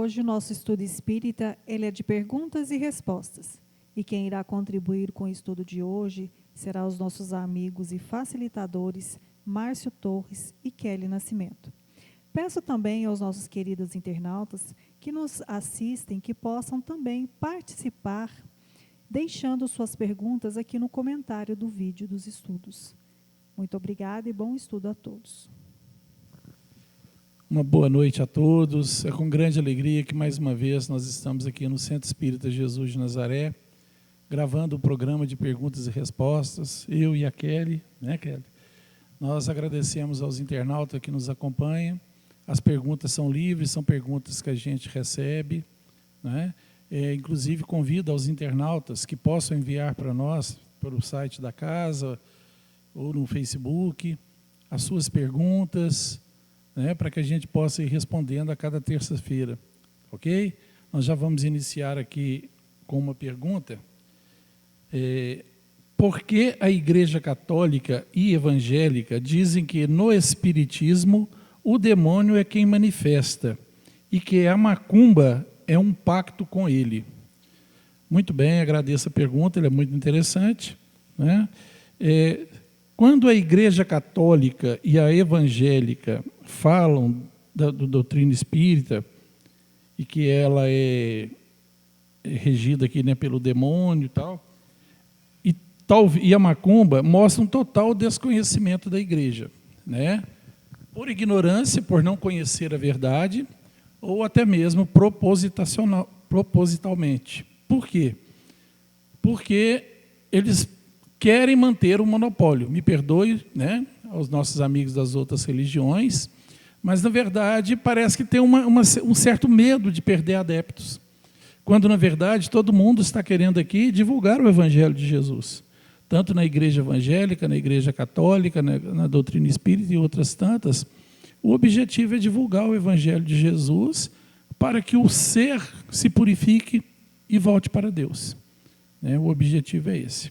Hoje o nosso estudo espírita ele é de perguntas e respostas. E quem irá contribuir com o estudo de hoje será os nossos amigos e facilitadores Márcio Torres e Kelly Nascimento. Peço também aos nossos queridos internautas que nos assistem que possam também participar, deixando suas perguntas aqui no comentário do vídeo dos estudos. Muito obrigada e bom estudo a todos. Uma boa noite a todos. É com grande alegria que mais uma vez nós estamos aqui no Centro Espírita Jesus de Nazaré, gravando o programa de perguntas e respostas, eu e a Kelly, né, Kelly? Nós agradecemos aos internautas que nos acompanham. As perguntas são livres, são perguntas que a gente recebe, né? Inclusive convido aos internautas que possam enviar para nós, pelo site da casa ou no Facebook, as suas perguntas, né, para que a gente possa ir respondendo a cada terça-feira, ok? Nós já vamos iniciar aqui com uma pergunta. Por que a Igreja Católica e Evangélica dizem que no Espiritismo o demônio é quem manifesta e que a macumba é um pacto com ele? Muito bem, agradeço a pergunta, ela é muito interessante, né? Quando a Igreja Católica e a Evangélica falam da doutrina espírita e que ela é regida aqui, né, pelo demônio e a macumba, mostra um total desconhecimento da igreja, né? Por ignorância, por não conhecer a verdade, ou até mesmo propositalmente. Por quê? Porque eles querem manter o monopólio. Me perdoe, né, aos nossos amigos das outras religiões, mas, na verdade, parece que tem um certo medo de perder adeptos, quando, na verdade, todo mundo está querendo aqui divulgar o Evangelho de Jesus, tanto na igreja evangélica, na igreja católica, na doutrina espírita e outras tantas. O objetivo é divulgar o Evangelho de Jesus para que o ser se purifique e volte para Deus, né? O objetivo é esse.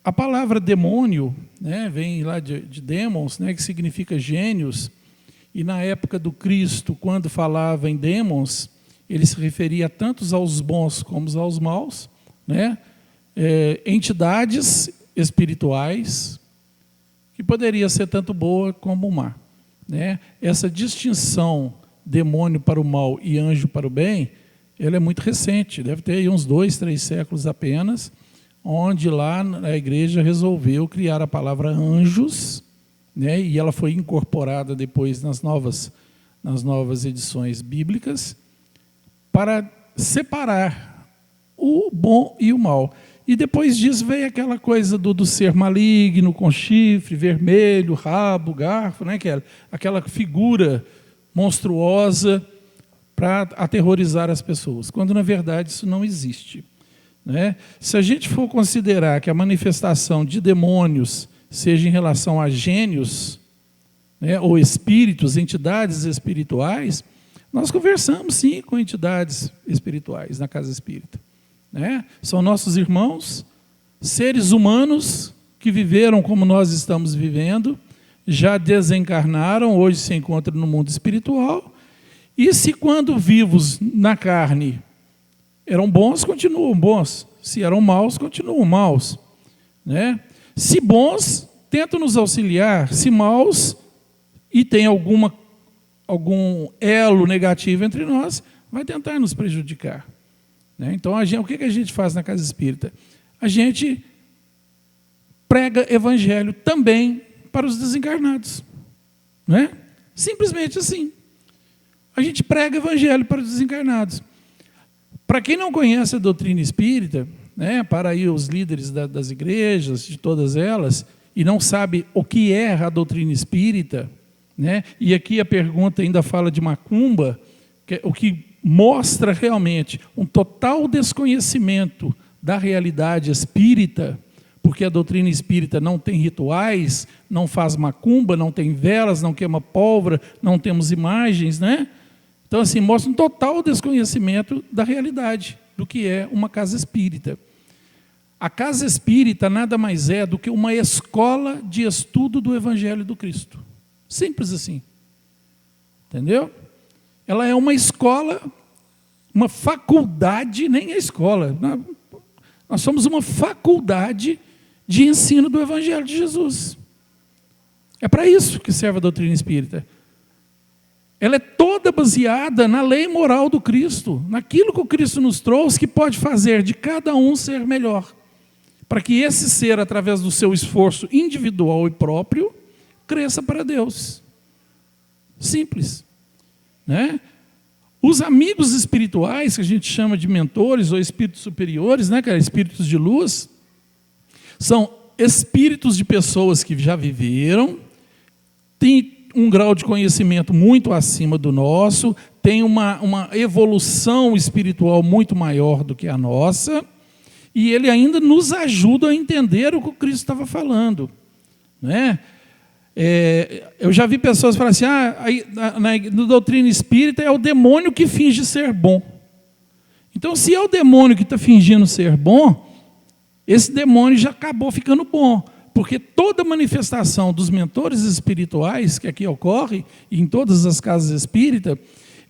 A palavra demônio, né, vem lá de demons, né, que significa gênios, e na época do Cristo, quando falava em demons, ele se referia tanto aos bons como aos maus, né, entidades espirituais, que poderia ser tanto boa como má, né? Essa distinção demônio para o mal e anjo para o bem, ela é muito recente, deve ter aí uns 2, 3 séculos apenas, onde lá a igreja resolveu criar a palavra anjos, né, e ela foi incorporada depois nas novas edições bíblicas, para separar o bom e o mal. E depois disso veio aquela coisa do ser maligno, com chifre, vermelho, rabo, garfo, né, aquela figura monstruosa para aterrorizar as pessoas, quando na verdade isso não existe, né? Se a gente for considerar que a manifestação de demônios seja em relação a gênios, né, ou espíritos, entidades espirituais, nós conversamos sim com entidades espirituais na casa espírita, né? São nossos irmãos, seres humanos que viveram como nós estamos vivendo, já desencarnaram, hoje se encontram no mundo espiritual, e se quando vivos na carne eram bons, continuam bons. Se eram maus, continuam maus, né? Se bons, tentam nos auxiliar. Se maus, e tem algum elo negativo entre nós, vai tentar nos prejudicar, né? Então, o que a gente faz na casa espírita? A gente prega evangelho também para os desencarnados, né? Simplesmente assim. A gente prega evangelho para os desencarnados. Para quem não conhece a doutrina espírita, né, para aí os líderes das igrejas, de todas elas, e não sabe o que é a doutrina espírita, né, e aqui a pergunta ainda fala de macumba, o que mostra realmente um total desconhecimento da realidade espírita, porque a doutrina espírita não tem rituais, não faz macumba, não tem velas, não queima pólvora, não temos imagens, né? Então, assim, mostra um total desconhecimento da realidade, do que é uma casa espírita. A casa espírita nada mais é do que uma escola de estudo do Evangelho do Cristo. Simples assim. Entendeu? Ela é uma escola, uma faculdade, nem é escola. Nós somos uma faculdade de ensino do Evangelho de Jesus. É para isso que serve a doutrina espírita. Ela é toda baseada na lei moral do Cristo, naquilo que o Cristo nos trouxe, que pode fazer de cada um ser melhor, para que esse ser, através do seu esforço individual e próprio, cresça para Deus. Simples, né? Os amigos espirituais, que a gente chama de mentores ou espíritos superiores, né, cara, espíritos de luz, são espíritos de pessoas que já viveram, têm um grau de conhecimento muito acima do nosso, tem uma evolução espiritual muito maior do que a nossa, e ele ainda nos ajuda a entender o que o Cristo estava falando, né? Eu já vi pessoas falarem assim, na doutrina espírita é o demônio que finge ser bom. Então, se é o demônio que está fingindo ser bom, esse demônio já acabou ficando bom, porque toda manifestação dos mentores espirituais que aqui ocorre, e em todas as casas espíritas,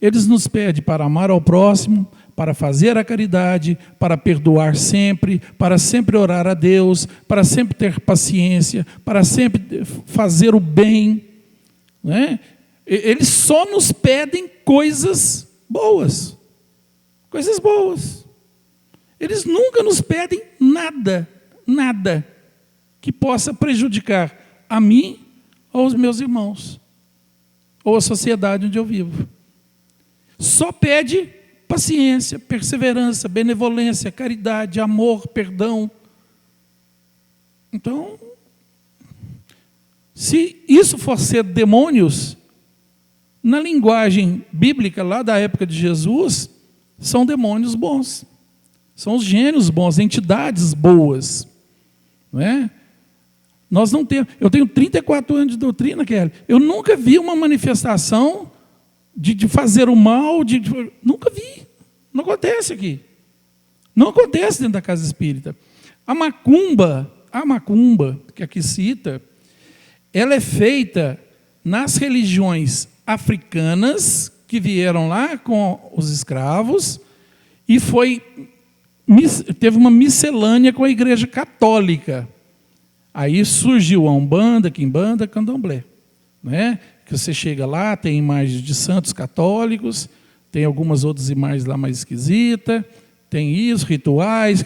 eles nos pedem para amar ao próximo, para fazer a caridade, para perdoar sempre, para sempre orar a Deus, para sempre ter paciência, para sempre fazer o bem, né? Eles só nos pedem coisas boas. Coisas boas. Eles nunca nos pedem nada, nada que possa prejudicar a mim ou aos meus irmãos, ou a sociedade onde eu vivo. Só pede paciência, perseverança, benevolência, caridade, amor, perdão. Então, se isso for ser demônios, na linguagem bíblica lá da época de Jesus, são demônios bons. São os gênios bons, entidades boas. Não é? Nós não temos. Eu tenho 34 anos de doutrina, Kelly. Eu nunca vi uma manifestação de fazer o mal, nunca vi. Não acontece aqui. Não acontece dentro da casa espírita. A macumba, que aqui cita, ela é feita nas religiões africanas, que vieram lá com os escravos, e teve uma miscelânea com a igreja católica. Aí surgiu a Umbanda, Quimbanda, Candomblé, né? Que você chega lá, tem imagens de santos católicos, tem algumas outras imagens lá mais esquisitas, tem isso, rituais.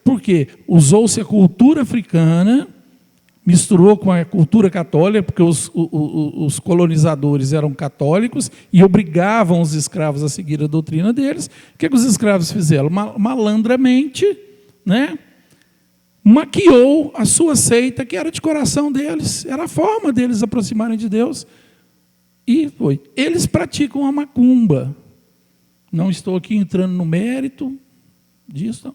Por quê? Usou-se a cultura africana, misturou com a cultura católica, porque os colonizadores eram católicos e obrigavam os escravos a seguir a doutrina deles. O que os escravos fizeram? Malandramente, né? Maquiou a sua seita, que era de coração deles, era a forma deles aproximarem de Deus. E foi. Eles praticam a macumba. Não estou aqui entrando no mérito disso, não.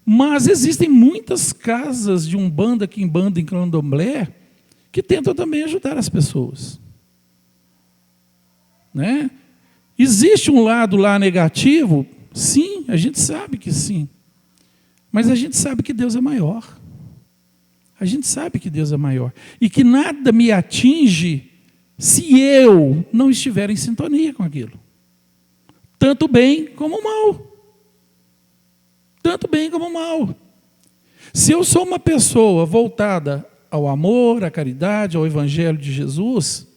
Mas existem muitas casas de Umbanda, Quimbanda e Candomblé que tentam também ajudar as pessoas. Né? Existe um lado lá negativo? Sim, a gente sabe que sim. Mas a gente sabe que Deus é maior. A gente sabe que Deus é maior. E que nada me atinge se eu não estiver em sintonia com aquilo. Tanto bem como mal. Tanto bem como mal. Se eu sou uma pessoa voltada ao amor, à caridade, ao Evangelho de Jesus,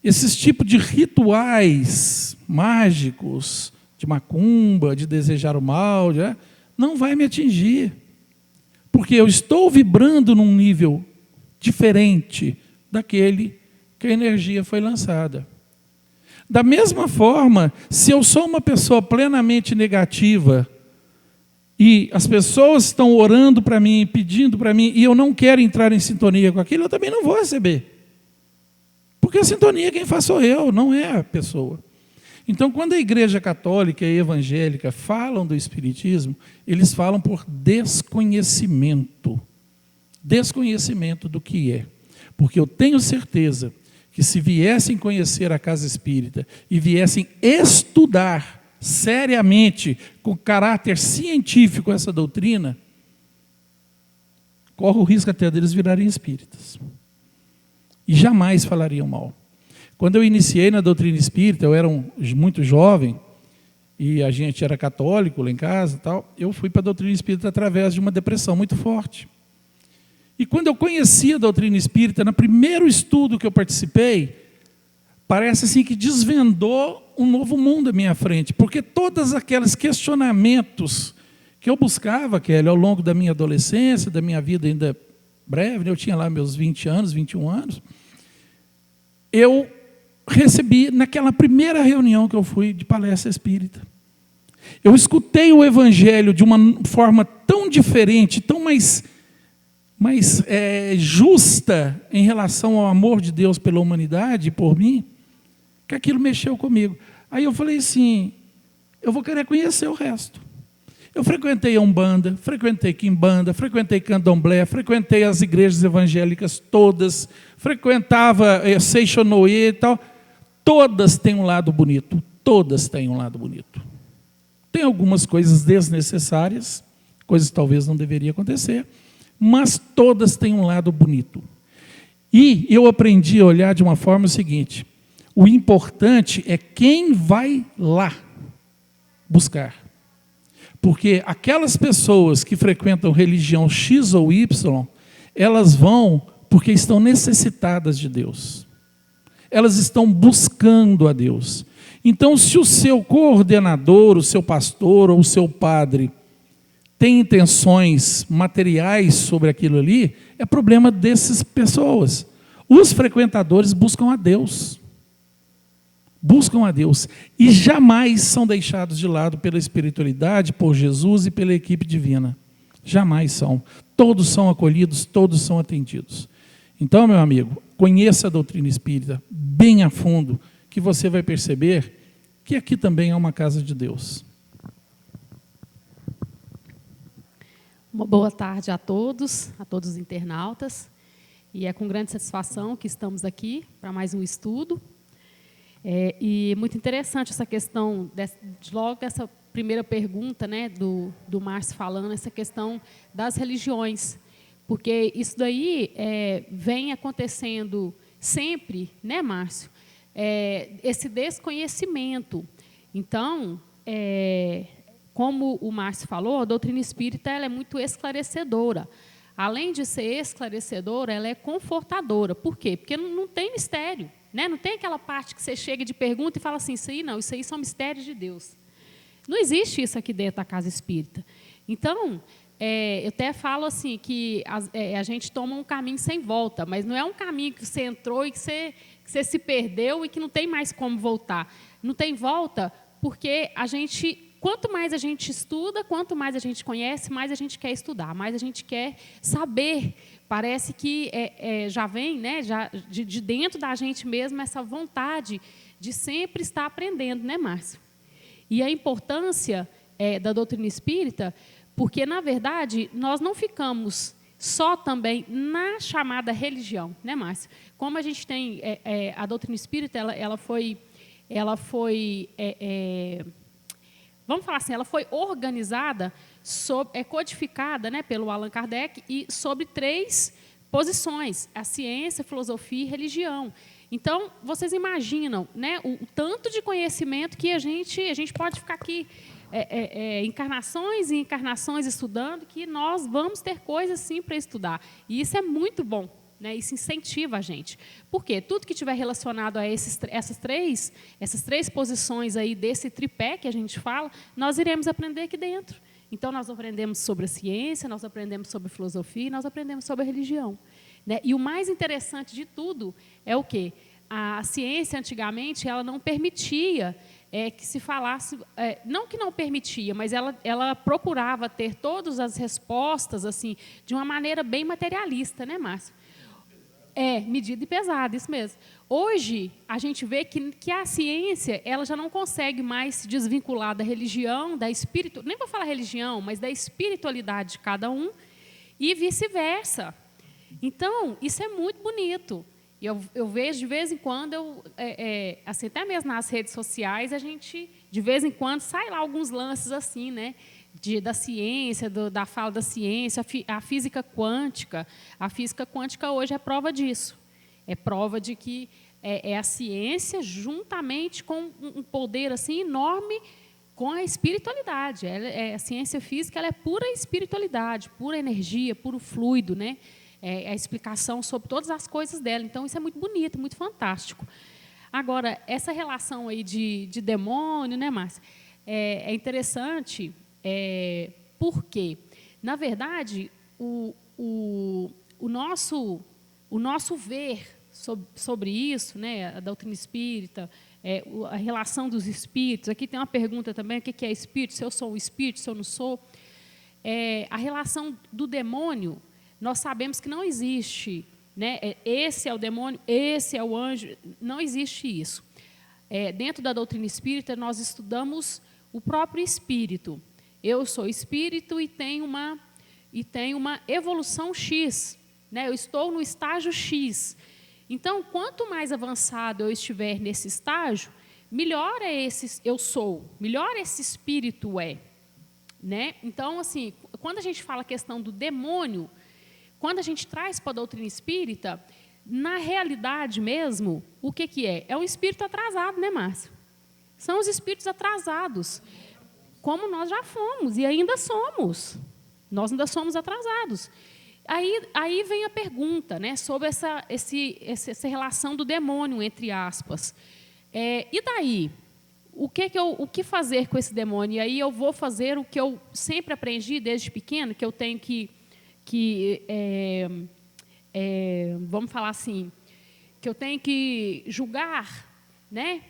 esses tipos de rituais mágicos, de macumba, de desejar o mal, não vai me atingir. Porque eu estou vibrando num nível diferente daquele que a energia foi lançada. Da mesma forma, se eu sou uma pessoa plenamente negativa, e as pessoas estão orando para mim, pedindo para mim, e eu não quero entrar em sintonia com aquilo, eu também não vou receber. Porque a sintonia quem faz sou eu, não é a pessoa. Então, quando a igreja católica e evangélica falam do espiritismo, eles falam por desconhecimento. Desconhecimento do que é. Porque eu tenho certeza que se viessem conhecer a casa espírita e viessem estudar seriamente, com caráter científico, essa doutrina, corre o risco até deles virarem espíritas. E jamais falariam mal. Quando eu iniciei na doutrina espírita, eu era muito jovem, e a gente era católico lá em casa, tal, eu fui para a doutrina espírita através de uma depressão muito forte. E quando eu conheci a doutrina espírita, no primeiro estudo que eu participei, parece assim que desvendou um novo mundo à minha frente, porque todos aqueles questionamentos que eu buscava, Kelly, ao longo da minha adolescência, da minha vida ainda breve, eu tinha lá meus 20 anos, 21 anos, eu recebi naquela primeira reunião que eu fui de palestra espírita. Eu escutei o evangelho de uma forma tão diferente, tão mais justa em relação ao amor de Deus pela humanidade e por mim, que aquilo mexeu comigo. Aí eu falei assim, eu vou querer conhecer o resto. Eu frequentei a Umbanda, frequentei Quimbanda, frequentei Candomblé, frequentei as igrejas evangélicas todas, frequentava Seixonoye e tal. Todas têm um lado bonito, todas têm um lado bonito. Tem algumas coisas desnecessárias, coisas que talvez não deveriam acontecer, mas todas têm um lado bonito. E eu aprendi a olhar de uma forma seguinte, o importante é quem vai lá buscar. Porque aquelas pessoas que frequentam religião X ou Y, elas vão porque estão necessitadas de Deus. Elas estão buscando a Deus. Então, se o seu coordenador, o seu pastor ou o seu padre tem intenções materiais sobre aquilo ali, é problema dessas pessoas. Os frequentadores buscam a Deus. Buscam a Deus e jamais são deixados de lado pela espiritualidade, por Jesus e pela equipe divina. Jamais são. Todos são acolhidos, todos são atendidos. Então, meu amigo, conheça a doutrina espírita bem a fundo, que você vai perceber que aqui também é uma casa de Deus. Uma boa tarde a todos os internautas. E é com grande satisfação que estamos aqui para mais um estudo. E muito interessante essa questão, logo essa primeira pergunta, né, do Márcio falando, essa questão das religiões. Porque isso daí vem acontecendo sempre, né, Márcio? Esse desconhecimento. Então, como o Márcio falou, a doutrina espírita ela é muito esclarecedora. Além de ser esclarecedora, ela é confortadora. Por quê? Porque não tem mistério. Né? Não tem aquela parte que você chega de pergunta e fala assim, isso aí são mistérios de Deus. Não existe isso aqui dentro da casa espírita. Então, eu até falo assim, que a gente toma um caminho sem volta, mas não é um caminho que você entrou e que você se perdeu e que não tem mais como voltar. Não tem volta porque quanto mais a gente estuda, quanto mais a gente conhece, mais a gente quer estudar, mais a gente quer saber. Parece que já vem, né, já de dentro da gente mesmo essa vontade de sempre estar aprendendo, né, Márcio? E a importância da doutrina espírita, porque, na verdade, nós não ficamos só também na chamada religião, né, Márcio? Como a gente tem a doutrina espírita, ela foi vamos falar assim, ela foi organizada, codificada, né, pelo Allan Kardec, e sobre 3 posições, a ciência, a filosofia e a religião. Então, vocês imaginam, né, o tanto de conhecimento que a gente pode ficar aqui encarnações e encarnações estudando, que nós vamos ter coisas sim para estudar. E isso é muito bom. Né, isso incentiva a gente. Por quê? Tudo que estiver relacionado a essas três posições aí desse tripé que a gente fala, nós iremos aprender aqui dentro. Então, nós aprendemos sobre a ciência, nós aprendemos sobre a filosofia, nós aprendemos sobre a religião. Né? E o mais interessante de tudo é o quê? A ciência, antigamente, ela não permitia que se falasse... não que não permitia, mas ela procurava ter todas as respostas assim, de uma maneira bem materialista, né, Márcio? Medida e pesada, isso mesmo. Hoje, a gente vê que a ciência ela já não consegue mais se desvincular da religião, nem vou falar religião, mas da espiritualidade de cada um, e vice-versa. Então, isso é muito bonito. Eu vejo, de vez em quando, assim, até mesmo nas redes sociais, a gente, de vez em quando, sai lá alguns lances assim, né? Da ciência, da fala da ciência, a física quântica. A física quântica hoje é prova disso. É prova de que é a ciência juntamente com um poder assim enorme com a espiritualidade. A ciência física ela é pura espiritualidade, pura energia, puro fluido, né? É a explicação sobre todas as coisas dela. Então, isso é muito bonito, muito fantástico. Agora, essa relação aí de demônio, né, Márcia? É interessante, porque, na verdade, o nosso ver sobre isso, né, a doutrina espírita, a relação dos espíritos. Aqui tem uma pergunta também, o que é espírito? Se eu sou um espírito, se eu não sou? A relação do demônio, nós sabemos que não existe, né? Esse é o demônio, esse é o anjo, não existe isso. Dentro da doutrina espírita, nós estudamos o próprio espírito. Eu sou espírito e tenho uma evolução X, né? Eu estou no estágio X. Então, quanto mais avançado eu estiver nesse estágio, melhor eu sou, melhor esse espírito é, né? Então, assim, quando a gente fala a questão do demônio, quando a gente traz para a doutrina espírita, na realidade mesmo, o que é? É um espírito atrasado, né, Márcio? São os espíritos atrasados, como nós já fomos e ainda somos. Nós ainda somos atrasados. Aí vem a pergunta, né, sobre essa relação do demônio, entre aspas. E daí? O que fazer com esse demônio? E aí eu vou fazer o que eu sempre aprendi desde pequeno, que eu tenho vamos falar assim, que eu tenho que julgar, né?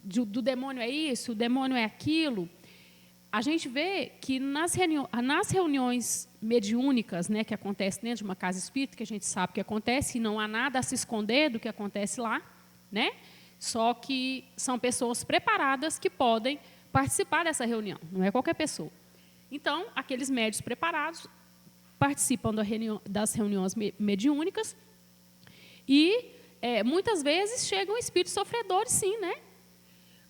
Do demônio é isso, o demônio é aquilo. A gente vê que nas reuniões mediúnicas, né, que acontecem dentro de uma casa espírita, que a gente sabe que acontece, e não há nada a se esconder do que acontece lá, né? Só que são pessoas preparadas que podem participar dessa reunião, não é qualquer pessoa. Então, aqueles médiuns preparados participam das reuniões mediúnicas e, muitas vezes, chegam espíritos sofredores, sim, né?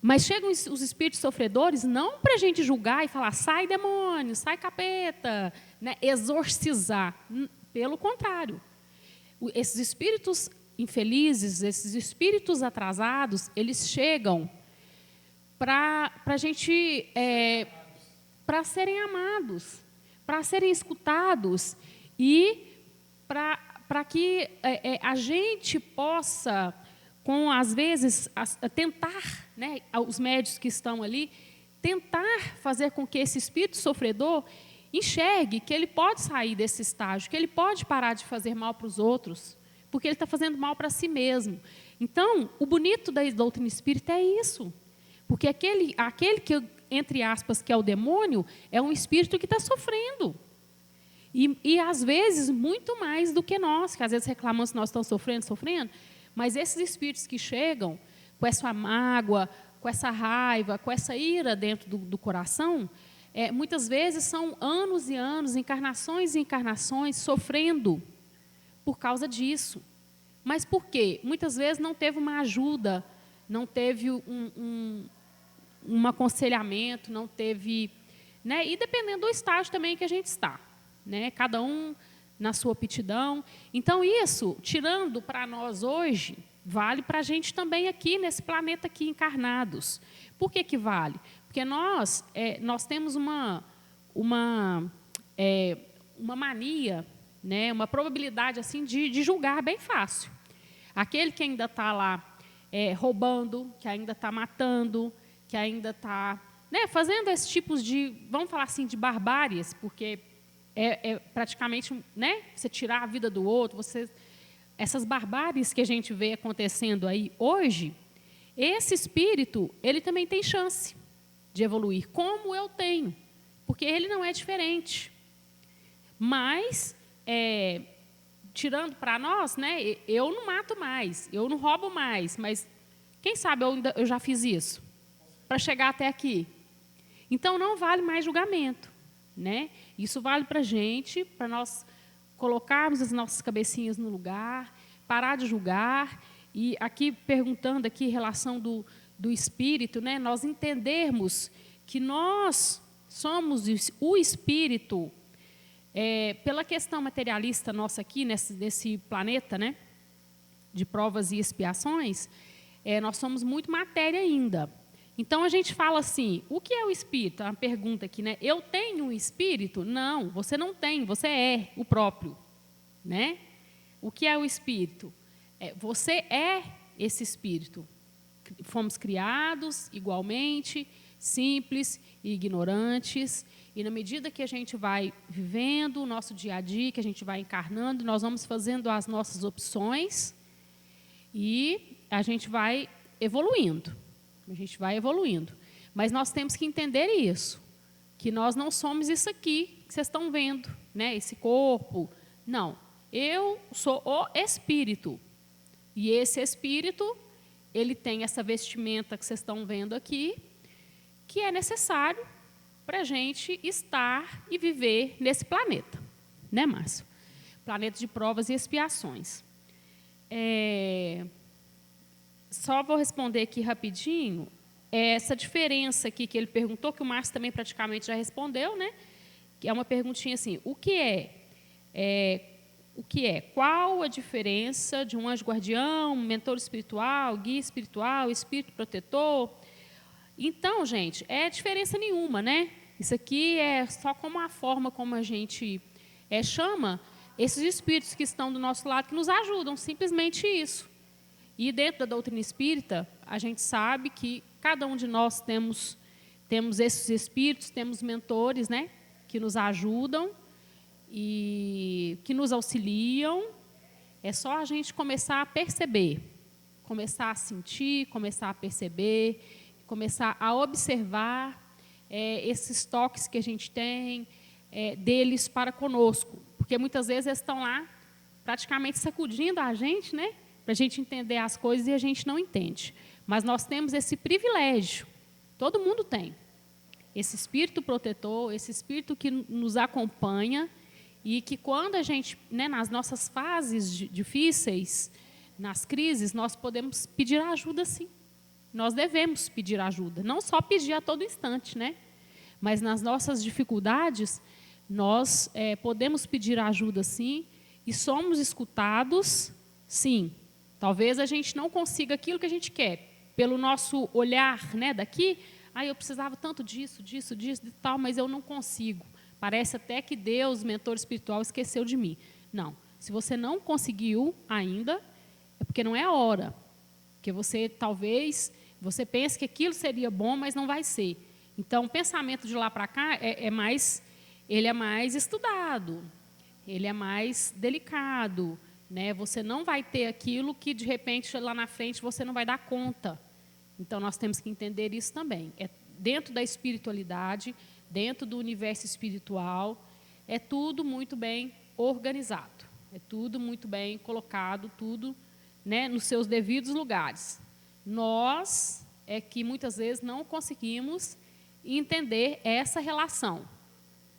Mas chegam os espíritos sofredores não para a gente julgar e falar, sai demônio, sai capeta, né? Exorcizar. Pelo contrário. Esses espíritos infelizes, esses espíritos atrasados, eles chegam para a gente, para serem amados, para serem escutados e para que a gente possa, às vezes, tentar, né, os médiuns que estão ali, tentar fazer com que esse espírito sofredor enxergue que ele pode sair desse estágio, que ele pode parar de fazer mal para os outros, porque ele está fazendo mal para si mesmo. Então, o bonito da doutrina espírita é isso, porque aquele que, entre aspas, que é o demônio, é um espírito que está sofrendo. E, às vezes, muito mais do que nós, que às vezes reclamamos que nós estamos sofrendo, mas esses espíritos que chegam com essa mágoa, com essa raiva, com essa ira dentro do coração, muitas vezes são anos e anos, encarnações e encarnações, sofrendo por causa disso. Mas por quê? Muitas vezes não teve uma ajuda, não teve um aconselhamento, não teve, né? E dependendo do estágio também que a gente está, né? Cada um na sua aptidão. Então, isso, tirando para nós hoje, vale para a gente também aqui, nesse planeta aqui, encarnados. Por que vale? Porque nós temos uma mania, né, uma probabilidade assim, de julgar bem fácil. Aquele que ainda está lá roubando, que ainda está matando, que ainda está, né, fazendo esses tipos de, vamos falar assim, de barbáries, porque praticamente, né, você tirar a vida do outro, essas barbáries que a gente vê acontecendo aí hoje, esse espírito, ele também tem chance de evoluir, como eu tenho, porque ele não é diferente. Mas, tirando para nós, né, eu não mato mais, eu não roubo mais, mas quem sabe eu já fiz isso, para chegar até aqui. Então, não vale mais julgamento. Né? Isso vale para a gente, para nós colocarmos as nossas cabecinhas no lugar, parar de julgar. E aqui, perguntando aqui em relação do espírito, né? Nós entendermos que nós somos o espírito, pela questão materialista nossa aqui, nesse planeta, né? de provas e expiações, nós somos muito matéria ainda. Então, a gente fala assim, o que é o espírito? É uma pergunta aqui, né? Eu tenho um espírito? Não, você não tem, você é o próprio, né? O que é o espírito? Você é esse espírito. Fomos criados igualmente, simples e ignorantes, e na medida que a gente vai vivendo o nosso dia a dia, que a gente vai encarnando, nós vamos fazendo as nossas opções e a gente vai evoluindo. A gente vai evoluindo. Mas nós temos que entender isso, que nós não somos isso aqui que vocês estão vendo, né? Esse corpo. Não, eu sou o espírito. E esse espírito, ele tem essa vestimenta que vocês estão vendo aqui, que é necessário para a gente estar e viver nesse planeta. Né, Márcio? Planeta de provas e expiações. Só vou responder aqui rapidinho, essa diferença aqui que ele perguntou, que o Márcio também praticamente já respondeu, né? Que é uma perguntinha assim, o que é? Qual a diferença de um anjo guardião, um mentor espiritual, guia espiritual, espírito protetor? Então, gente, diferença nenhuma, né? Isso aqui é só como a forma como a gente chama esses espíritos que estão do nosso lado, que nos ajudam, simplesmente isso. E dentro da doutrina espírita, a gente sabe que cada um de nós temos esses espíritos, temos mentores, né, que nos ajudam e que nos auxiliam. É só a gente começar a perceber, começar a sentir, começar a perceber, começar a observar esses toques que a gente tem deles para conosco. Porque muitas vezes eles estão lá praticamente sacudindo a gente, né, para a gente entender as coisas e a gente não entende. Mas nós temos esse privilégio, todo mundo tem, esse espírito protetor, esse espírito que nos acompanha e que quando a gente, né, nas nossas fases difíceis, nas crises, nós podemos pedir ajuda sim. Nós devemos pedir ajuda, não só pedir a todo instante, né? Mas nas nossas dificuldades, nós podemos pedir ajuda sim e somos escutados sim. Talvez a gente não consiga aquilo que a gente quer, pelo nosso olhar, né, daqui, eu precisava tanto disso e tal, mas eu não consigo. Parece até que Deus, mentor espiritual, esqueceu de mim. Não, se você não conseguiu ainda, é porque não é a hora. Porque talvez você pense que aquilo seria bom, mas não vai ser. Então, o pensamento de lá para cá ele é mais estudado, ele é mais delicado, né? Você não vai ter aquilo que, de repente, lá na frente, você não vai dar conta. Então, nós temos que entender isso também. Dentro da espiritualidade, dentro do universo espiritual, é tudo muito bem organizado, é tudo muito bem colocado, tudo, né, nos seus devidos lugares. Nós que muitas vezes não conseguimos entender essa relação,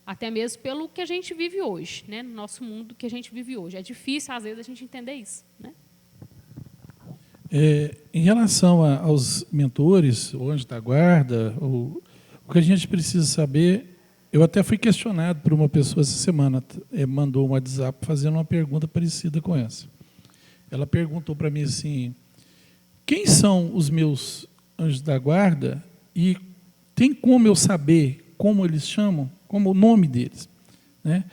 até mesmo pelo que a gente vive hoje, né, no nosso mundo que a gente vive hoje. É difícil, às vezes, a gente entender isso, né? Em relação aos mentores, o anjo da guarda, o que a gente precisa saber, eu até fui questionado por uma pessoa essa semana, mandou um WhatsApp fazendo uma pergunta parecida com essa. Ela perguntou para mim assim, quem são os meus anjos da guarda e tem como eu saber como eles chamam, como o nome deles, né?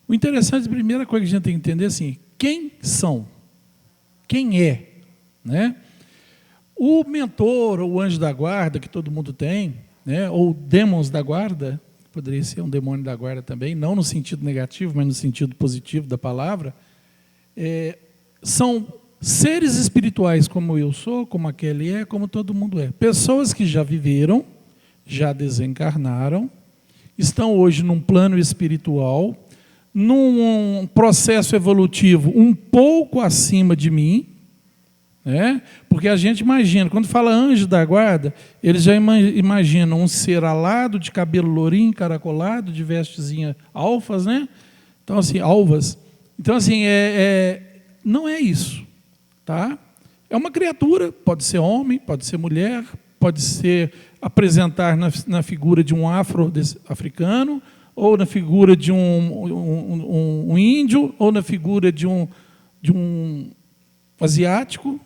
O interessante, a primeira coisa que a gente tem que entender é assim, quem são? Quem é? Né? O mentor, ou o anjo da guarda, que todo mundo tem, né? Ou demons da guarda, poderia ser um demônio da guarda também, não no sentido negativo, mas no sentido positivo da palavra, são seres espirituais como eu sou, como aquele é, como todo mundo é. Pessoas que já viveram, já desencarnaram, estão hoje num plano espiritual, num processo evolutivo um pouco acima de mim, né? Porque a gente imagina, quando fala anjo da guarda, eles já imaginam um ser alado, de cabelo lourinho, encaracolado, de vestezinha alfas, né? Então, assim, alvas. Então, assim, não é isso, tá? É uma criatura, pode ser homem, pode ser mulher, pode ser apresentar na figura de um afro-africano, ou na figura de um índio, ou na figura de um asiático,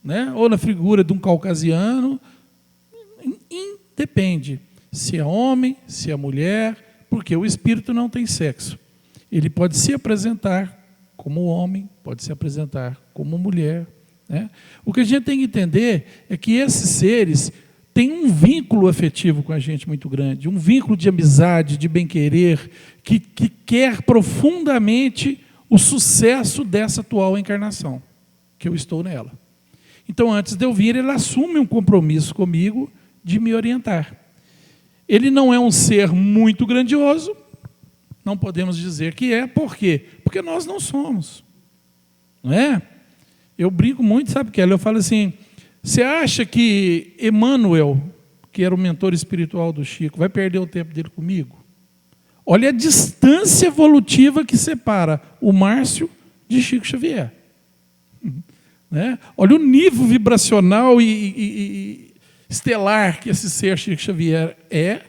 né? Ou na figura de um caucasiano. Depende se é homem, se é mulher, porque o espírito não tem sexo. Ele pode se apresentar como homem, pode se apresentar como mulher, né? O que a gente tem que entender é que esses seres têm um vínculo afetivo com a gente muito grande, um vínculo de amizade, de bem-querer, que quer profundamente o sucesso dessa atual encarnação, que eu estou nela. Então, antes de eu vir, ele assume um compromisso comigo de me orientar. Ele não é um ser muito grandioso, não podemos dizer que é. Por quê? Porque nós não somos. Não é? Eu brinco muito, sabe, Kelly? Eu falo assim, você acha que Emmanuel, que era o mentor espiritual do Chico, vai perder o tempo dele comigo? Olha a distância evolutiva que separa o Márcio de Chico Xavier. Né? Olha o nível vibracional e estelar que esse ser Chico Xavier é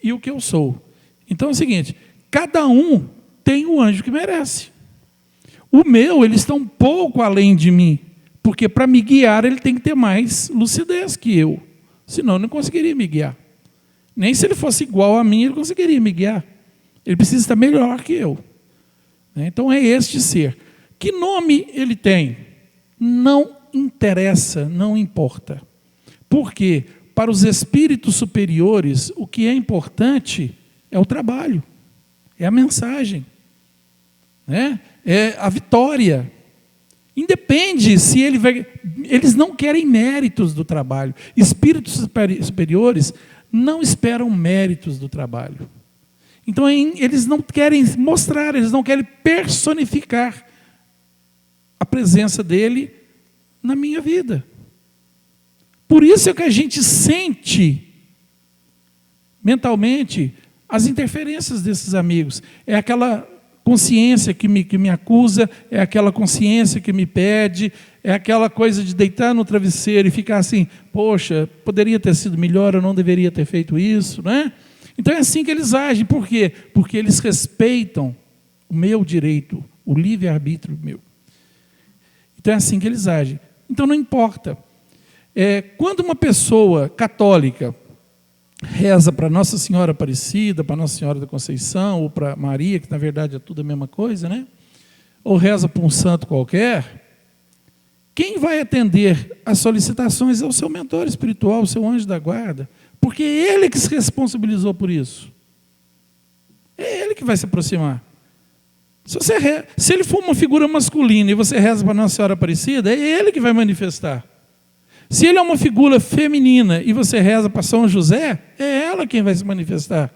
e o que eu sou. Então é o seguinte, cada um tem o anjo que merece. O meu, ele está um pouco além de mim, porque para me guiar ele tem que ter mais lucidez que eu, senão eu não conseguiria me guiar. Nem se ele fosse igual a mim, ele conseguiria me guiar. Ele precisa estar melhor que eu. Então é este ser. Que nome ele tem? Não interessa, não importa. Porque para os espíritos superiores, o que é importante é o trabalho, é a mensagem, né? É a vitória. Independe se ele vai... Eles não querem méritos do trabalho. Espíritos superiores não esperam méritos do trabalho. Então, eles não querem mostrar, eles não querem personificar a presença dele na minha vida. Por isso é que a gente sente mentalmente as interferências desses amigos. É aquela consciência que me acusa, é aquela consciência que me pede, é aquela coisa de deitar no travesseiro e ficar assim, poxa, poderia ter sido melhor, eu não deveria ter feito isso, né? Então é assim que eles agem. Por quê? Porque eles respeitam o meu direito, o livre-arbítrio meu. Então é assim que eles agem. Então não importa. Quando uma pessoa católica reza para Nossa Senhora Aparecida, para Nossa Senhora da Conceição, ou para Maria, que na verdade é tudo a mesma coisa, né? Ou reza para um santo qualquer, quem vai atender as solicitações é o seu mentor espiritual, o seu anjo da guarda, porque é ele que se responsabilizou por isso. É ele que vai se aproximar. Se ele for uma figura masculina e você reza para Nossa Senhora Aparecida, é ele que vai manifestar. Se ele é uma figura feminina e você reza para São José, é ela quem vai se manifestar.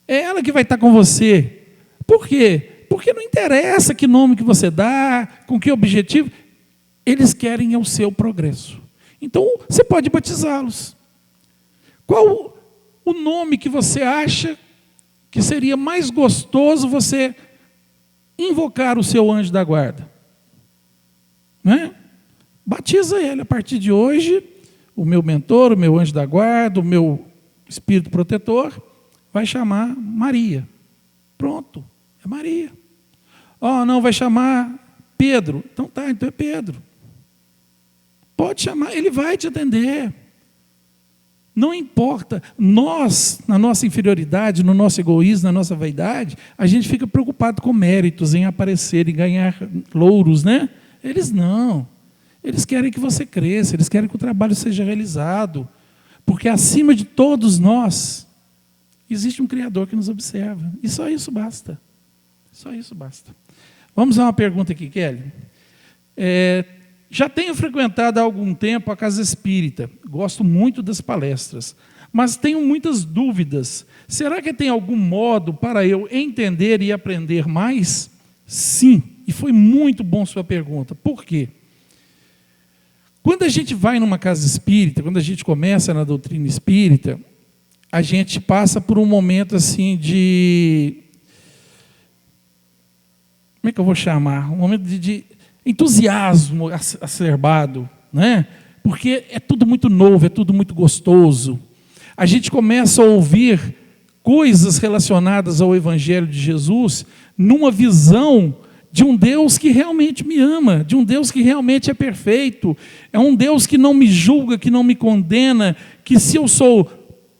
É ela que vai estar com você. Por quê? Porque não interessa que nome que você dá, com que objetivo. Eles querem o seu progresso. Então, você pode batizá-los. Qual o nome que você acha que seria mais gostoso você invocar o seu anjo da guarda? Né? Batiza ele. A partir de hoje, o meu mentor, o meu anjo da guarda, o meu espírito protetor, vai chamar Maria. Pronto, é Maria. Não, vai chamar Pedro. Então é Pedro. Pode chamar, ele vai te atender. Não importa. Nós, na nossa inferioridade, no nosso egoísmo, na nossa vaidade, a gente fica preocupado com méritos, em aparecer, em ganhar louros, né? Eles não. Eles querem que você cresça, eles querem que o trabalho seja realizado. Porque acima de todos nós, existe um Criador que nos observa. E só isso basta. Só isso basta. Vamos a uma pergunta aqui, Kelly. Já tenho frequentado há algum tempo a Casa Espírita. Gosto muito das palestras. Mas tenho muitas dúvidas. Será que tem algum modo para eu entender e aprender mais? Sim. E foi muito bom sua pergunta. Por quê? Quando a gente vai numa casa espírita, quando a gente começa na doutrina espírita, a gente passa por um momento assim de... Como é que eu vou chamar? Um momento de entusiasmo acerbado, né? Porque é tudo muito novo, é tudo muito gostoso. A gente começa a ouvir coisas relacionadas ao Evangelho de Jesus numa visão de um Deus que realmente me ama, de um Deus que realmente é perfeito, é um Deus que não me julga, que não me condena, que se eu sou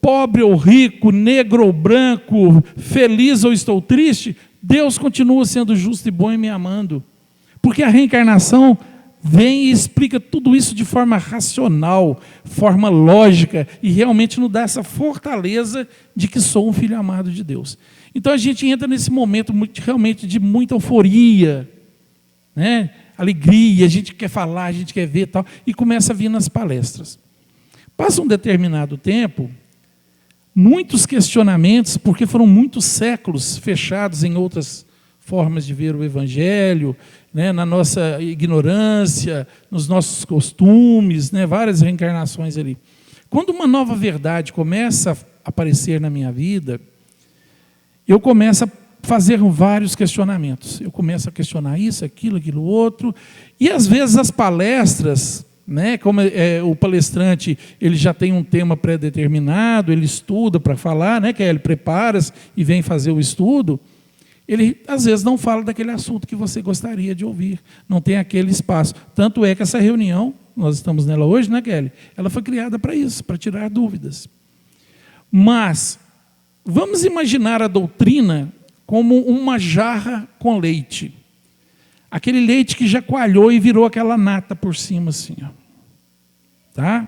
pobre ou rico, negro ou branco, feliz ou estou triste, Deus continua sendo justo e bom e me amando. Porque a reencarnação vem e explica tudo isso de forma racional, forma lógica, e realmente nos dá essa fortaleza de que sou um filho amado de Deus. Então a gente entra nesse momento realmente de muita euforia, né? Alegria, a gente quer falar, a gente quer ver e tal, e começa a vir nas palestras. Passa um determinado tempo, muitos questionamentos, porque foram muitos séculos fechados em outras formas de ver o Evangelho, né, na nossa ignorância, nos nossos costumes, né, várias reencarnações ali. Quando uma nova verdade começa a aparecer na minha vida, eu começo a fazer vários questionamentos. Eu começo a questionar isso, aquilo outro, e às vezes as palestras, né, como o palestrante ele já tem um tema pré-determinado, ele estuda para falar, né, que ele prepara-se e vem fazer o estudo, ele às vezes não fala daquele assunto que você gostaria de ouvir, não tem aquele espaço. Tanto é que essa reunião, nós estamos nela hoje, né, Kelly? Ela foi criada para isso, para tirar dúvidas. Mas vamos imaginar a doutrina como uma jarra com leite. Aquele leite que já coalhou e virou aquela nata por cima assim, ó. Tá?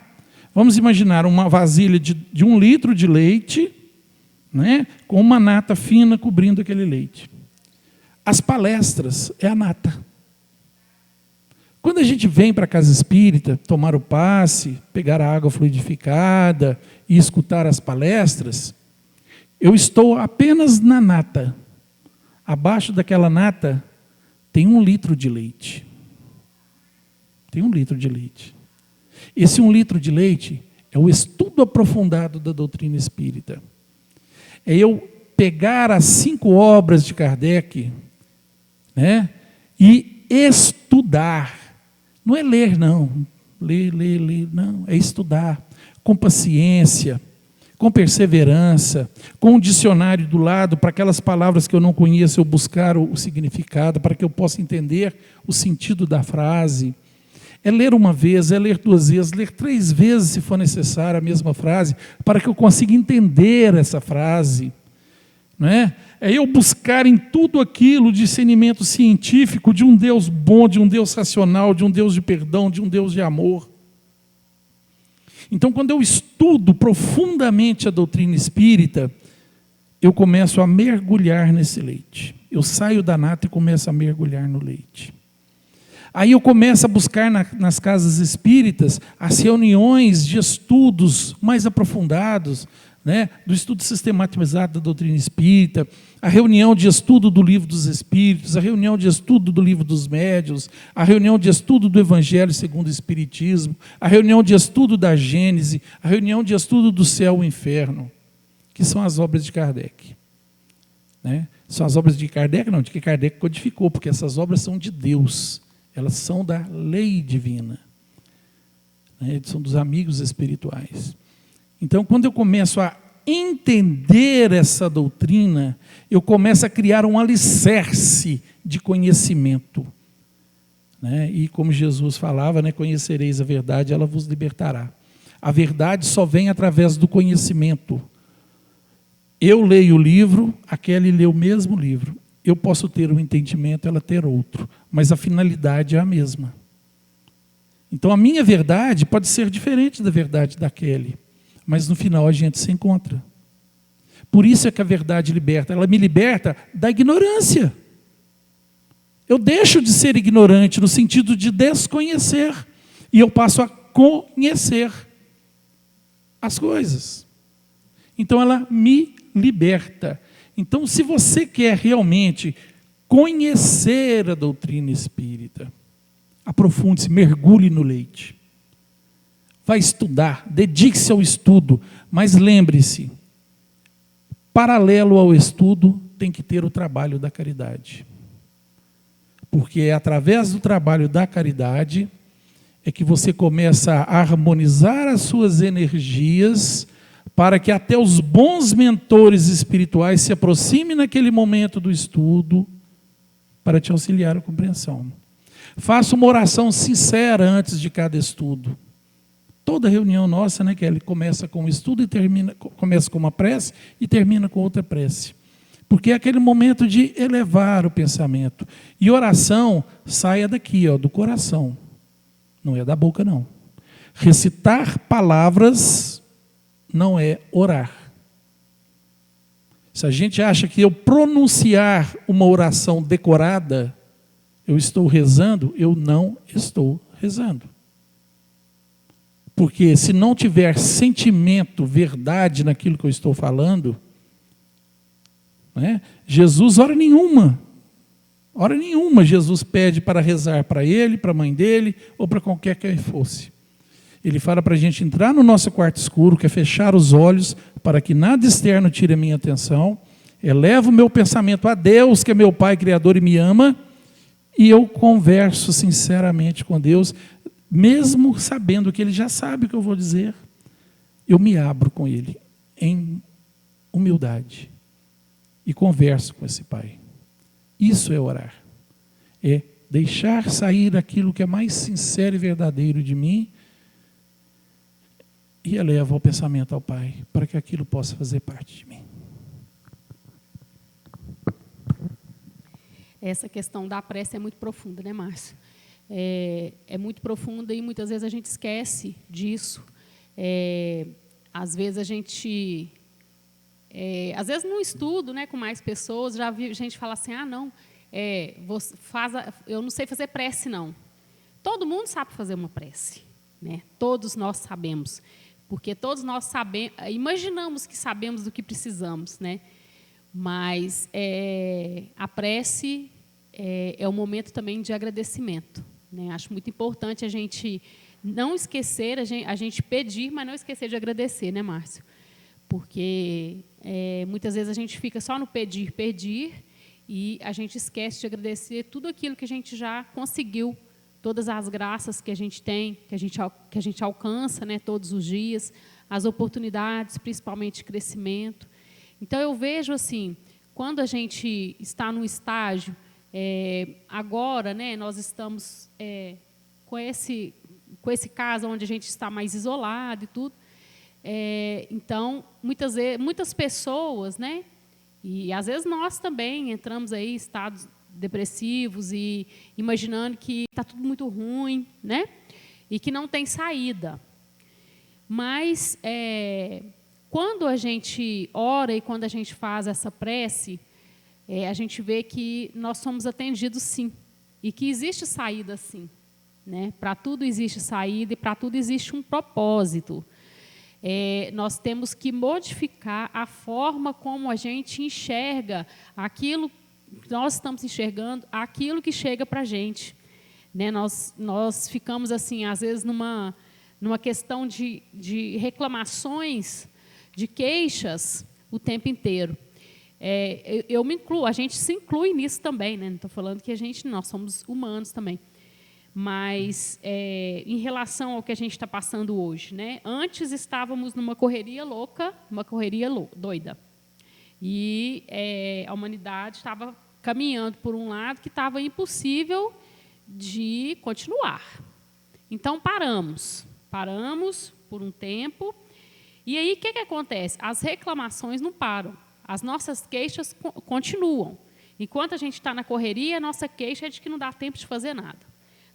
Vamos imaginar uma vasilha de 1 litro de leite, né, com uma nata fina cobrindo aquele leite. As palestras é a nata. Quando a gente vem para a casa espírita, tomar o passe, pegar a água fluidificada e escutar as palestras, eu estou apenas na nata. Abaixo daquela nata tem 1 litro de leite. Tem 1 litro de leite. Esse 1 litro de leite é o estudo aprofundado da doutrina espírita. É eu pegar as 5 obras de Kardec, né, e estudar. Não é ler, não. Ler, não. É estudar. Com paciência, com perseverança, com um dicionário do lado, para aquelas palavras que eu não conheço, eu buscar o significado, para que eu possa entender o sentido da frase. É ler uma vez, é ler 2 vezes, ler 3 vezes, se for necessário, a mesma frase, para que eu consiga entender essa frase. Não é? É eu buscar em tudo aquilo o discernimento científico de um Deus bom, de um Deus racional, de um Deus de perdão, de um Deus de amor. Então, quando eu estudo profundamente a doutrina espírita, eu começo a mergulhar nesse leite. Eu saio da nata e começo a mergulhar no leite. Aí eu começo a buscar nas casas espíritas as reuniões de estudos mais aprofundados, né, do estudo sistematizado da doutrina espírita, a reunião de estudo do Livro dos Espíritos, a reunião de estudo do Livro dos Médiuns, a reunião de estudo do Evangelho segundo o Espiritismo, a reunião de estudo da Gênese, a reunião de estudo do céu e o inferno, que são as obras de Kardec. Né? São as obras de Kardec, não, de que Kardec codificou, porque essas obras são de Deus, elas são da lei divina, né? São dos amigos espirituais. Então, quando eu começo a entender essa doutrina, eu começo a criar um alicerce de conhecimento. Né? E como Jesus falava, né, conhecereis a verdade, ela vos libertará. A verdade só vem através do conhecimento. Eu leio o livro, a Kelly lê o mesmo livro. Eu posso ter um entendimento, ela ter outro. Mas a finalidade é a mesma. Então, a minha verdade pode ser diferente da verdade da Kelly. Mas no final a gente se encontra. Por isso é que a verdade liberta. Ela me liberta da ignorância. Eu deixo de ser ignorante no sentido de desconhecer. E eu passo a conhecer as coisas. Então ela me liberta. Então, se você quer realmente conhecer a doutrina espírita, aprofunde-se, mergulhe no leite. Vai estudar, dedique-se ao estudo, mas lembre-se, paralelo ao estudo, tem que ter o trabalho da caridade. Porque é através do trabalho da caridade é que você começa a harmonizar as suas energias para que até os bons mentores espirituais se aproximem naquele momento do estudo para te auxiliar a compreensão. Faça uma oração sincera antes de cada estudo. Toda reunião nossa, né, Kelly, começa com um estudo e começa com uma prece e termina com outra prece. Porque é aquele momento de elevar o pensamento. E oração saia daqui, do coração. Não é da boca, não. Recitar palavras não é orar. Se a gente acha que eu pronunciar uma oração decorada, eu estou rezando, eu não estou rezando. Porque se não tiver sentimento, verdade naquilo que eu estou falando, né? Jesus, hora nenhuma Jesus pede para rezar para ele, para a mãe dele, ou para qualquer que fosse. Ele fala para a gente entrar no nosso quarto escuro, que é fechar os olhos, para que nada externo tire a minha atenção, elevo o meu pensamento a Deus, que é meu Pai Criador e me ama, e eu converso sinceramente com Deus, mesmo sabendo que Ele já sabe o que eu vou dizer, eu me abro com Ele, em humildade, e converso com esse Pai. Isso é orar. É deixar sair aquilo que é mais sincero e verdadeiro de mim, e elevo o pensamento ao Pai, para que aquilo possa fazer parte de mim. Essa questão da prece é muito profunda, né, Márcio? É muito profunda e muitas vezes a gente esquece disso. Às vezes a gente... às vezes no estudo, né, com mais pessoas, já vi gente falar assim, eu não sei fazer prece, não. Todo mundo sabe fazer uma prece, né? Todos nós sabemos. Porque todos nós imaginamos que sabemos do que precisamos, né? Mas a prece é um momento também de agradecimento, né? Acho muito importante a gente não esquecer, a gente pedir, mas não esquecer de agradecer, né, Márcio? Porque muitas vezes a gente fica só no pedir, e a gente esquece de agradecer tudo aquilo que a gente já conseguiu, todas as graças que a gente tem, que a gente alcança, né, todos os dias, as oportunidades, principalmente de crescimento. Então, eu vejo assim, quando a gente está num estágio, agora, né, nós estamos com esse caso onde a gente está mais isolado e tudo, então, muitas pessoas, né, e às vezes nós também entramos aí em estados depressivos e imaginando que está tudo muito ruim, né? E que não tem saída. Mas, quando a gente ora e quando a gente faz essa prece, a gente vê que nós somos atendidos, sim. E que existe saída, sim. Né? Para tudo existe saída e para tudo existe um propósito. Nós temos que modificar a forma como a gente enxerga aquilo que nós estamos enxergando, aquilo que chega para a gente. Né? Nós ficamos, assim, às vezes, numa questão de reclamações, de queixas, o tempo inteiro. Eu me incluo, a gente se inclui nisso também, né? Não estou falando que nós somos humanos também. Mas, em relação ao que a gente está passando hoje, né? Antes estávamos numa correria louca, uma correria doida. E a humanidade estava caminhando por um lado que estava impossível de continuar. Então, paramos por um tempo. E aí, o que acontece? As reclamações não param. As nossas queixas continuam. Enquanto a gente está na correria, a nossa queixa é de que não dá tempo de fazer nada.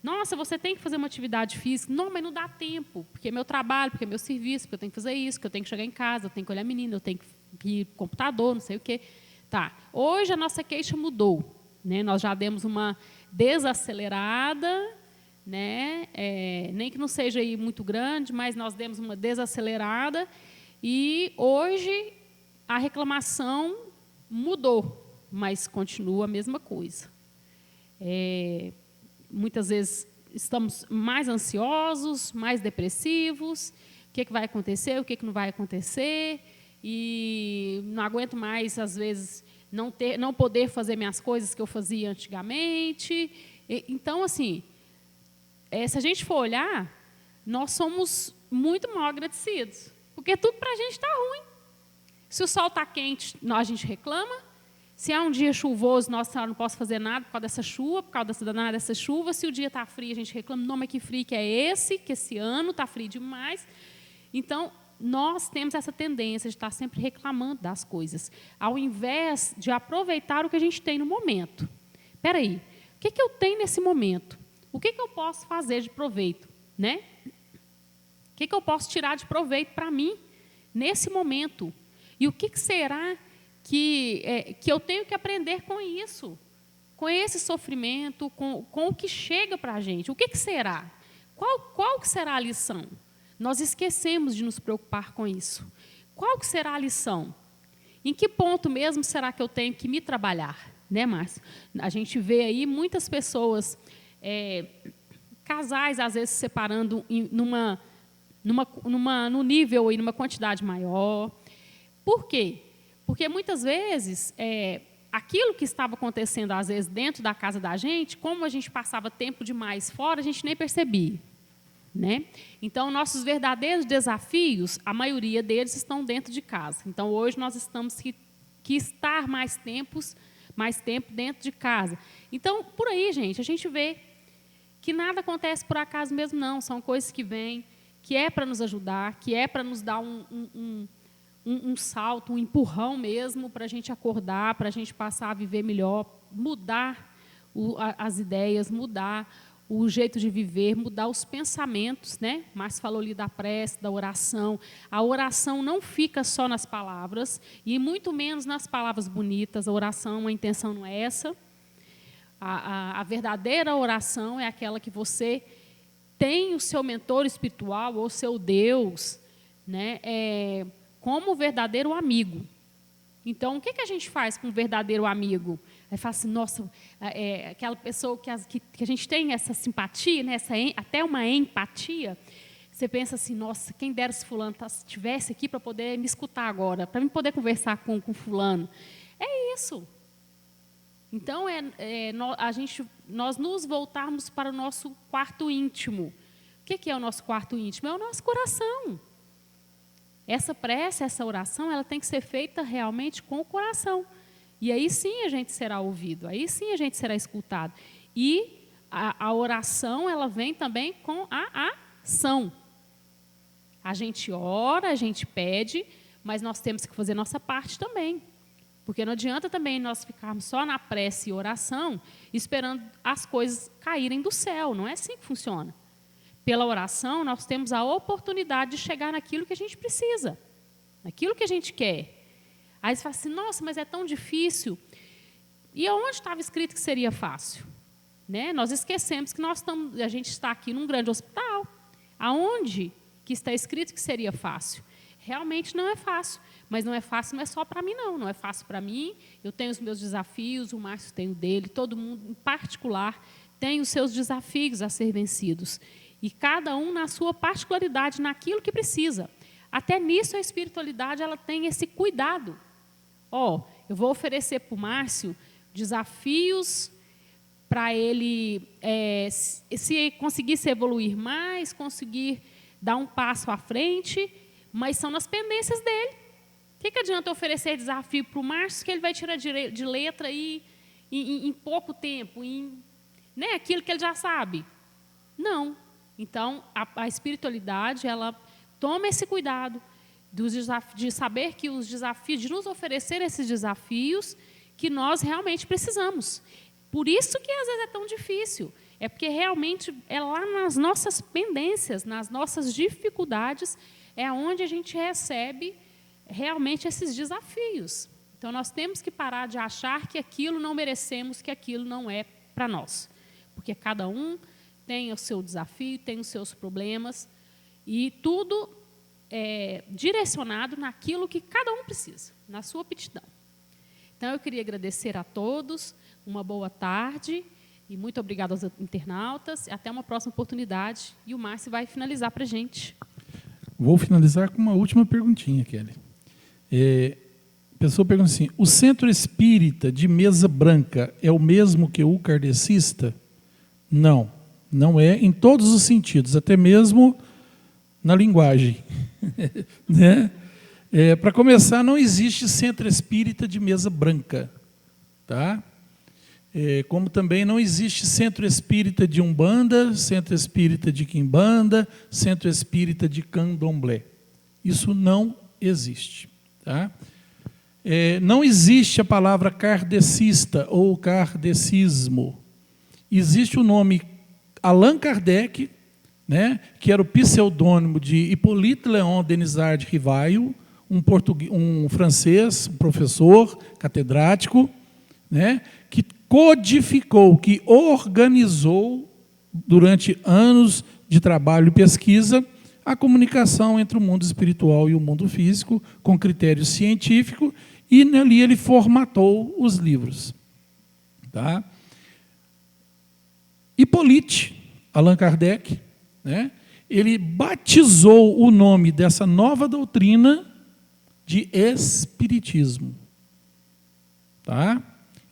Nossa, você tem que fazer uma atividade física. Não, mas não dá tempo, porque é meu trabalho, porque é meu serviço, porque eu tenho que fazer isso, porque eu tenho que chegar em casa, eu tenho que olhar a menina, eu tenho que ir para o computador, não sei o quê. Tá. Hoje a nossa queixa mudou. Né? Nós já demos uma desacelerada, né? Nem que não seja aí muito grande, mas nós demos uma desacelerada e hoje a reclamação mudou, mas continua a mesma coisa. Muitas vezes estamos mais ansiosos, mais depressivos, o que vai acontecer, o que não vai acontecer, e não aguento mais, às vezes, não poder fazer minhas coisas que eu fazia antigamente. Então, assim, se a gente for olhar, nós somos muito mal agradecidos, porque tudo para a gente está ruim. Se o sol está quente, a gente reclama. Se é um dia chuvoso, nossa, eu não posso fazer nada por causa dessa chuva, por causa dessa chuva. Se o dia está frio, a gente reclama, não, mas que frio que é esse, que esse ano está frio demais. Então, nós temos essa tendência de estar sempre reclamando das coisas, ao invés de aproveitar o que a gente tem no momento. Espera aí, o que eu tenho nesse momento? O que eu posso fazer de proveito? Né? O que eu posso tirar de proveito para mim, nesse momento? E o que será que eu tenho que aprender com isso? Com esse sofrimento, com o que chega para a gente? O que será? Qual que será a lição? Nós esquecemos de nos preocupar com isso. Qual que será a lição? Em que ponto mesmo será que eu tenho que me trabalhar? Né, Márcio? A gente vê aí muitas pessoas, casais, às vezes, se separando num nível e numa quantidade maior. Por quê? Porque, muitas vezes, aquilo que estava acontecendo, às vezes, dentro da casa da gente, como a gente passava tempo demais fora, a gente nem percebia. Né? Então, nossos verdadeiros desafios, a maioria deles estão dentro de casa. Então, hoje, nós estamos que estar mais tempo dentro de casa. Então, por aí, gente, a gente vê que nada acontece por acaso mesmo, não. São coisas que vêm, que é para nos ajudar, que é para nos dar um salto, um empurrão mesmo, para a gente acordar, para a gente passar a viver melhor, mudar as ideias, mudar o jeito de viver, mudar os pensamentos, né? Márcio falou ali da prece, da oração. A oração não fica só nas palavras, e muito menos nas palavras bonitas. A oração, a intenção não é essa. A verdadeira oração é aquela que você tem o seu mentor espiritual, ou seu Deus, né? Como verdadeiro amigo. Então, o que a gente faz com um verdadeiro amigo? Aí fala assim, nossa, aquela pessoa que a gente tem essa simpatia, né, até uma empatia, você pensa assim, nossa, quem dera se fulano estivesse aqui para poder me escutar agora, para mim poder conversar com fulano. É isso. Então, nós nos voltarmos para o nosso quarto íntimo. O que é o nosso quarto íntimo? É o nosso coração. Essa prece, essa oração, ela tem que ser feita realmente com o coração. E aí sim a gente será ouvido, aí sim a gente será escutado. E a oração, ela vem também com a ação. A gente ora, a gente pede, mas nós temos que fazer nossa parte também. Porque não adianta também nós ficarmos só na prece e oração, esperando as coisas caírem do céu. Não é assim que funciona. Pela oração, nós temos a oportunidade de chegar naquilo que a gente precisa, naquilo que a gente quer. Aí você fala assim, nossa, mas é tão difícil. E aonde estava escrito que seria fácil? Né? Nós esquecemos que a gente está aqui num grande hospital. Aonde que está escrito que seria fácil? Realmente não é fácil. Mas não é fácil, não é só para mim, não. Não é fácil para mim. Eu tenho os meus desafios, o Márcio tem o dele, todo mundo, em particular, tem os seus desafios a ser vencidos. E cada um na sua particularidade, naquilo que precisa. Até nisso a espiritualidade ela tem esse cuidado. Eu vou oferecer para o Márcio desafios para ele, se conseguir se evoluir mais, conseguir dar um passo à frente, mas são nas pendências dele. O que adianta eu oferecer desafio para o Márcio que ele vai tirar de letra aí em pouco tempo, né, aquilo que ele já sabe? Não. Então, a espiritualidade, ela toma esse cuidado de saber que os desafios, de nos oferecer esses desafios que nós realmente precisamos. Por isso que, às vezes, é tão difícil. É porque, realmente, é lá nas nossas pendências, nas nossas dificuldades, é onde a gente recebe realmente esses desafios. Então, nós temos que parar de achar que aquilo não merecemos, que aquilo não é para nós. Porque cada um tem o seu desafio, tem os seus problemas, e tudo é direcionado naquilo que cada um precisa, na sua aptidão. Então, eu queria agradecer a todos, uma boa tarde, e muito obrigada aos internautas, até uma próxima oportunidade, e o Márcio vai finalizar para a gente. Vou finalizar com uma última perguntinha, Kelly. A pessoa pergunta assim, o centro espírita de Mesa Branca é o mesmo que o kardecista? Não, não é em todos os sentidos, até mesmo na linguagem. Né? Para começar, não existe centro espírita de Mesa Branca. tá? Como também não existe centro espírita de Umbanda, centro espírita de Quimbanda, centro espírita de Candomblé. Isso não existe. Tá? Não existe a palavra kardecista ou kardecismo. Existe o nome Allan Kardec, né, que era o pseudônimo de Hippolyte Léon Denisard Rivail, um francês, um professor, catedrático, né, que codificou, que organizou, durante anos de trabalho e pesquisa, a comunicação entre o mundo espiritual e o mundo físico, com critério científico, e ali ele formatou os livros. Tá? Hippolyte, Allan Kardec, né, ele batizou o nome dessa nova doutrina de Espiritismo. Tá?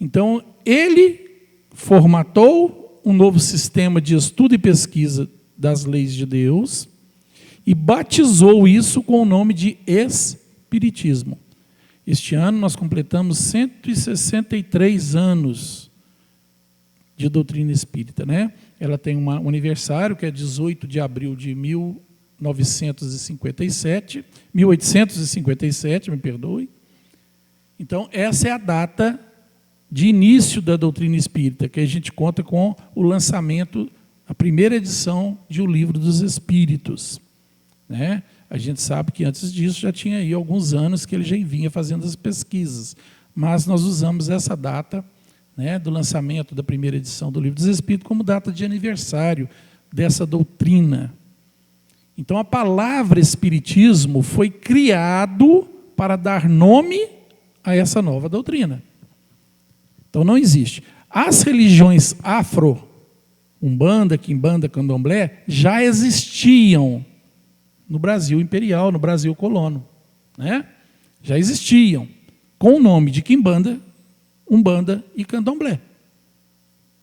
Então, ele formatou um novo sistema de estudo e pesquisa das leis de Deus e batizou isso com o nome de Espiritismo. Este ano nós completamos 163 anos de doutrina espírita, né? Ela tem um aniversário que é 18 de abril de 1857, me perdoe. Então, essa é a data de início da doutrina espírita, que a gente conta com o lançamento, a primeira edição de O Livro dos Espíritos. Né? A gente sabe que antes disso já tinha aí alguns anos que ele já vinha fazendo as pesquisas, mas nós usamos essa data, né, do lançamento da primeira edição do Livro dos Espíritos como data de aniversário dessa doutrina. Então, a palavra Espiritismo foi criado para dar nome a essa nova doutrina. Então, não existe. As religiões afro, Umbanda, Quimbanda, Candomblé, já existiam no Brasil imperial, no Brasil colono. Né? Já existiam, com o nome de Quimbanda, Umbanda e Candomblé.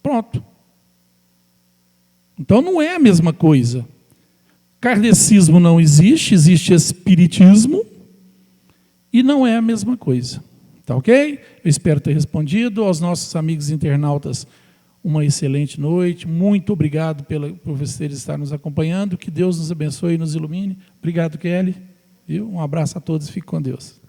Pronto. Então, não é a mesma coisa. Kardecismo não existe, existe Espiritismo, e não é a mesma coisa. Tá ok? Eu espero ter respondido. Aos nossos amigos internautas, uma excelente noite. Muito obrigado por vocês estarem nos acompanhando. Que Deus nos abençoe e nos ilumine. Obrigado, Kelly. Viu? Um abraço a todos. Fique com Deus.